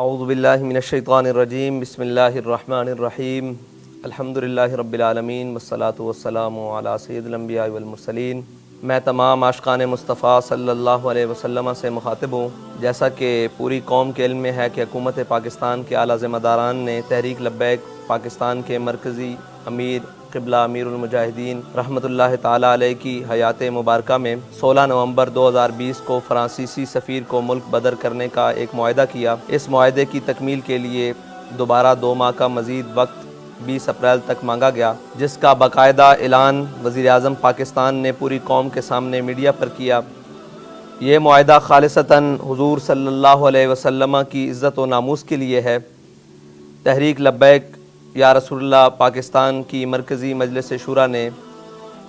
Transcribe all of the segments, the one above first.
اعوذ باللہ من الشیطان الرجیم بسم اللہ الرحمن الرحیم الحمدللہ رب العالمین والصلاة والسلام علی سید الانبیاء والمرسلین۔ میں تمام عاشقان مصطفیٰ صلی اللہ علیہ وسلم سے مخاطب ہوں۔ جیسا کہ پوری قوم کے علم میں ہے کہ حکومت پاکستان کے اعلیٰ ذمہ داران نے تحریک لبیک پاکستان کے مرکزی امیر قبلہ امیر المجاہدین رحمۃ اللہ تعالیٰ علیہ کی حیات مبارکہ میں 16 نومبر 2020 کو فرانسیسی سفیر کو ملک بدر کرنے کا ایک معاہدہ کیا۔ اس معاہدے کی تکمیل کے لیے دوبارہ 2 ماہ کا مزید وقت 20 اپریل تک مانگا گیا، جس کا باقاعدہ اعلان وزیر اعظم پاکستان نے پوری قوم کے سامنے میڈیا پر کیا۔ یہ معاہدہ خالصتاً حضور صلی اللہ علیہ وسلم کی عزت و ناموس کے لیے ہے۔ تحریک لبیک یا رسول اللہ پاکستان کی مرکزی مجلس شورا نے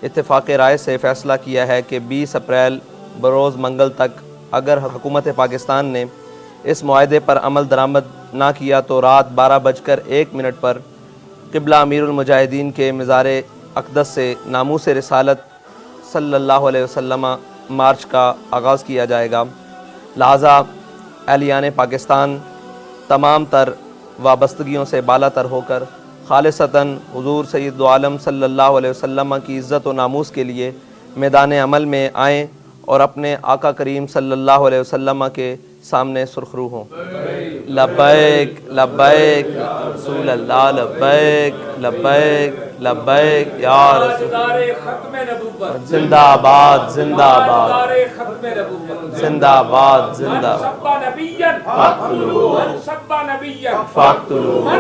اتفاق رائے سے فیصلہ کیا ہے کہ 20 اپریل بروز منگل تک اگر حکومت پاکستان نے اس معاہدے پر عمل درآمد نہ کیا تو رات 12:01 پر قبلہ امیر المجاہدین کے مزار اقدس سے ناموس رسالت صلی اللہ علیہ وسلم مارچ کا آغاز کیا جائے گا۔ لہٰذا اہلیان پاکستان تمام تر وابستگیوں سے بالا تر ہو کر خالصتاً حضور سید عالم صلی اللہ علیہ وسلم کی عزت و ناموس کے لیے میدان عمل میں آئیں اور اپنے آقا کریم صلی اللہ علیہ وسلم کے سامنے سرخرو ہوں۔ لبیک لبیک رسول اللہ، لبیک لبیک لبیک یا رسول اللہ، زندہ آباد زندہ آباد زندہ آباد زندہ فاقتلوہ